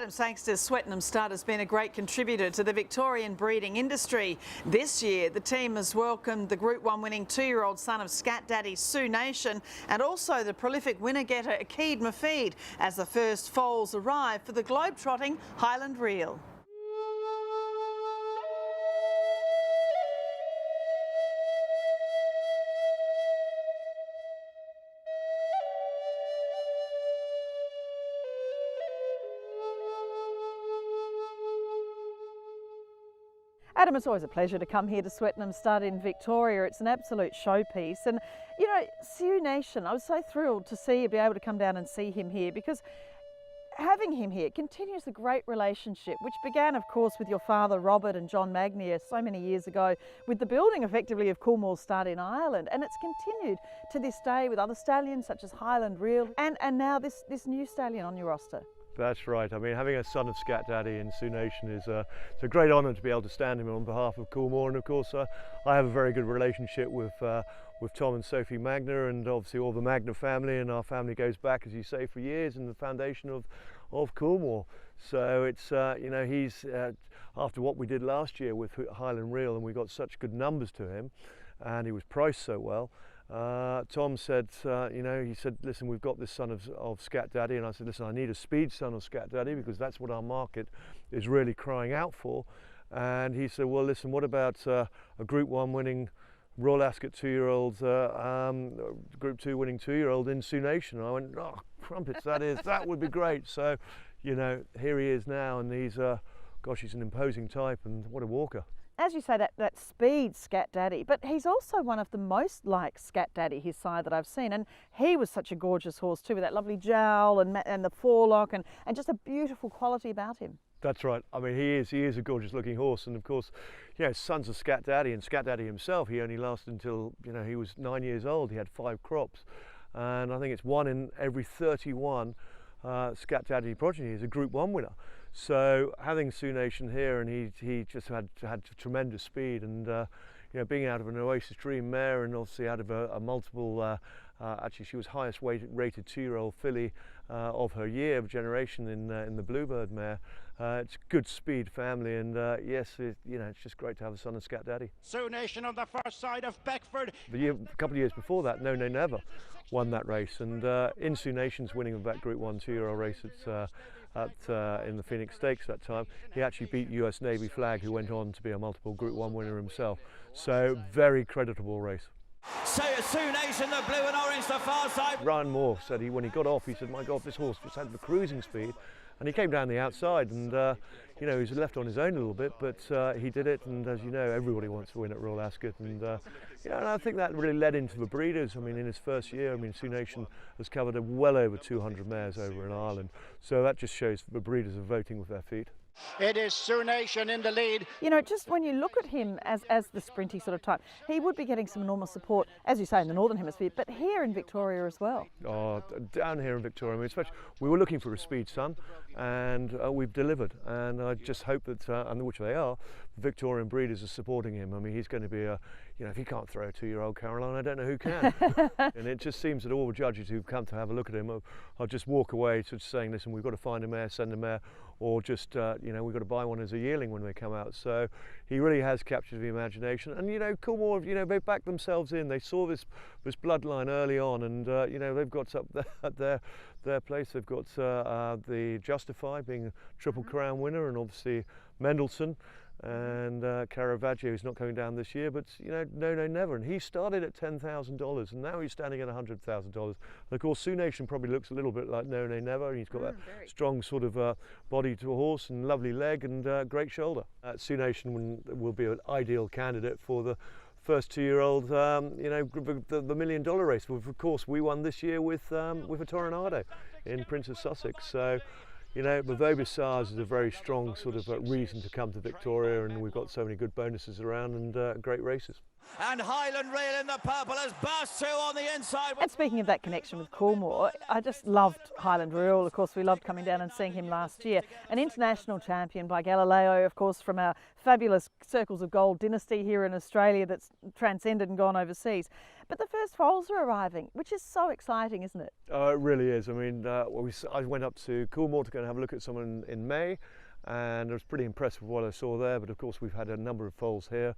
Adam Sangster's Swettenham stud has been a great contributor to the Victorian breeding industry. This year, the team has welcomed the Group 1 winning 2-year-old son of Scat Daddy Sioux Nation and also the prolific winner-getter AKEED MOFEED as the first foals arrive for the globe-trotting Highland Reel. Adam, it's always a pleasure to come here to Swettenham Stud in Victoria. It's an absolute showpiece. And, you know, Sioux Nation, I was so thrilled to see you be able to come down and see him here because having him here continues a great relationship, which began, of course, with your father, Robert and John Magnier, so many years ago, with the building, effectively, of Coolmore Stud in Ireland. And it's continued to this day with other stallions such as Highland Reel and now this new stallion on your roster. That's right. I mean, having a son of Scat Daddy in Sioux Nation is it's a great honour to be able to stand him on behalf of Coolmore. And of course, I have a very good relationship with Tom and Sophie Magner, and obviously all the Magner family. And our family goes back, as you say, for years, and the foundation of Coolmore. So it's you know, he's after what we did last year with Highland Reel, and we got such good numbers to him, and he was priced so well. Tom said, you know, he said, listen, we've got this son of Scat Daddy, and I said, listen, I need a speed son of Scat Daddy because that's what our market is really crying out for. And he said, well, listen, what about a Group 1 winning Royal Ascot 2-year-old, Group 2 winning 2-year-old in Sioux Nation? And I went, oh, crumpets, that would be great. So, you know, here he is now, and he's, gosh, he's an imposing type, and what a walker. As you say, that speed Scat Daddy, but he's also one of the most like Scat Daddy, his sire, that I've seen. And he was such a gorgeous horse too, with that lovely jowl and the forelock and just a beautiful quality about him. That's right. I mean, he is a gorgeous looking horse, and of course, yeah, sons of Scat Daddy, and Scat Daddy himself, he only lasted until, you know, he was 9 years old. He had 5 crops, and I think it's 1 in every 31 Scat Daddy progeny is a Group 1 winner. So having Sioux Nation here, and he just had tremendous speed, and you know, being out of an Oasis Dream mare, and obviously out of a multiple, actually she was highest rated 2-year-old filly of her year of generation in the Bluebird mare. It's a good speed family, and yes, you know, it's just great to have a son of Scat Daddy. Sioux Nation on the far side of Beckford. A couple of years before that, No Nay Never won that race, and in Sioux Nation's winning of that Group 1 2-year-old race, in the Phoenix Stakes that time, he actually beat US Navy Flag, who went on to be a multiple Group 1 winner himself. So very creditable race. Sioux Nation, the blue and orange, the far side. Ryan Moore said when he got off, he said, my God, this horse just had the cruising speed. And he came down the outside, and you know, he was left on his own a little bit, but he did it. And as you know, everybody wants to win at Royal Ascot, and you know, and I think that really led into the breeders. I mean, in his first year, I mean, Sioux Nation has covered well over 200 mares over in Ireland, so that just shows the breeders are voting with their feet. It is Sioux Nation in the lead. You know, just when you look at him as the sprinty sort of type, he would be getting some enormous support, as you say, in the Northern Hemisphere, but here in Victoria as well. Oh, down here in Victoria, I mean, especially, we were looking for a speed son, and we've delivered. And I just hope that, and which they are, the Victorian breeders are supporting him. I mean, he's going to be a, you know, if he can't throw a 2-year-old Caroline, I don't know who can. And it just seems that all the judges who've come to have a look at him I'll just walk away to saying, listen, we've got to find a mare, send a mare, or just, you know, we've got to buy one as a yearling when they come out. So he really has captured the imagination. And, you know, Coolmore, you know, they backed themselves in. They saw this bloodline early on, and, you know, they've got up there their place. They've got the Justify being a Triple Crown winner, and obviously Mendelssohn, and Caravaggio, who's not coming down this year, but you know, No Nay Never, and he started at $10,000, and now he's standing at $100,000. And of course, Sioux Nation probably looks a little bit like No Nay Never, and he's got that strong sort of body to a horse, and lovely leg, and great shoulder. Sioux Nation will be an ideal candidate for the first 2-year-old, you know, the $1 million race. Of course, we won this year with a Toronado in Prince of Sussex. So, you know, Mavovis SARS is a very strong sort of reason to come to Victoria, and we've got so many good bonuses around, and great races. And Highland Reel in the purple has burst through on the inside. And speaking of that connection with Coolmore, I just loved Highland Reel. Of course, we loved coming down and seeing him last year. An international champion by Galileo, of course, from our fabulous Circles of Gold dynasty here in Australia that's transcended and gone overseas. But the first foals are arriving, which is so exciting, isn't it? It really is. I mean, I went up to Coolmore to go and have a look at someone in May, and I was pretty impressed with what I saw there. But of course, we've had a number of foals here,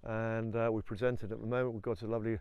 and we presented at the moment. We've got a lovely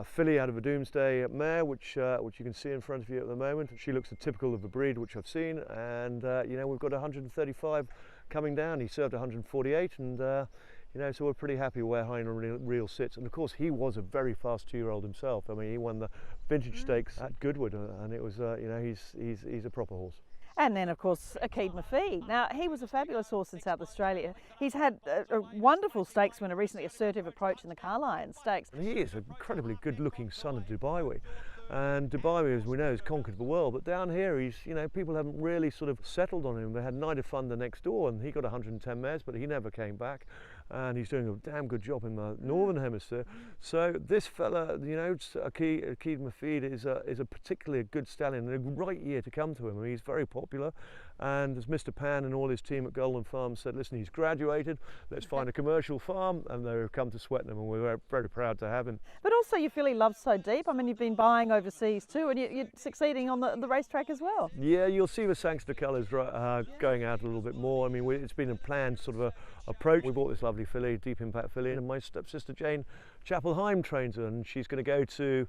filly out of a Doomsday mare, which you can see in front of you at the moment. She looks typical of the breed which I've seen, and you know, we've got 135 coming down. He served 148, and you know, so we're pretty happy where HIGHLAND Real sits. And of course, he was a very fast 2-year-old himself. I mean, he won the Vintage Stakes at Goodwood, and it was you know, he's a proper horse. And then, of course, AKEED MOFEED. Now, he was a fabulous horse in South Australia. He's had a wonderful stakes winner recently, Assertive Approach in the Carlion Stakes. And he is an incredibly good-looking son of Dubai. And Dubai, as we know, has conquered the world. But down here, he's, you know, people haven't really sort of settled on him. They had Night of Thunder next door, and he got 110 mares, but he never came back. And he's doing a damn good job in the Northern Hemisphere. So this fella, you know, AKEED MOFEED is a particularly good stallion, and a right year to come to him. I mean, he's very popular, and as Mr. Pan and all his team at Golden Farm said, listen, he's graduated, let's find a commercial farm, and they've come to Swettenham, and we're very, very proud to have him. But also your filly love's so deep. I mean, you've been buying overseas too, and you're succeeding on the racetrack as well. Yeah, you'll see the Sangster colours going out a little bit more. I mean, it's been a planned sort of a approach. We bought this lovely filly, Deep Impact filly, and my stepsister Jane Chapelheim trains her, and she's going to go to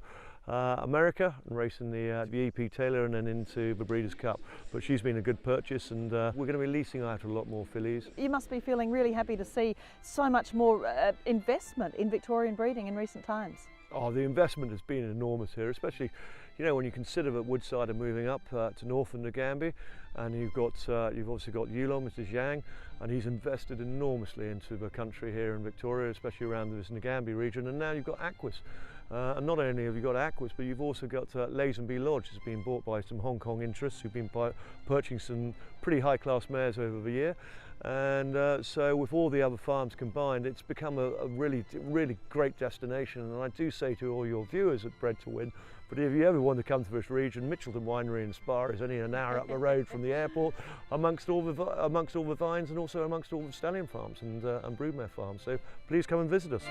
America and race in the EP Taylor and then into the Breeders' Cup. But she's been a good purchase, and we're going to be leasing out a lot more fillies. You must be feeling really happy to see so much more investment in Victorian breeding in recent times. Oh, the investment has been enormous here, especially, you know, when you consider that Woodside are moving up to Northern Nagambie, and you've obviously got Yulon, Mr. Zhang, and he's invested enormously into the country here in Victoria, especially around this Nagambie region, and now you've got Aquis. And not only have you got Aquis, but you've also got Lazenby Lodge, has been bought by some Hong Kong interests who've been purchasing some pretty high-class mares over the year. And so with all the other farms combined, it's become a really great destination. And I do say to all your viewers at Bred To Win, but if you ever want to come to this region, Mitchelton Winery in Spa is only an hour up the road from the airport, amongst all the vines, and also amongst all the stallion farms and broodmare farms. So please come and visit us.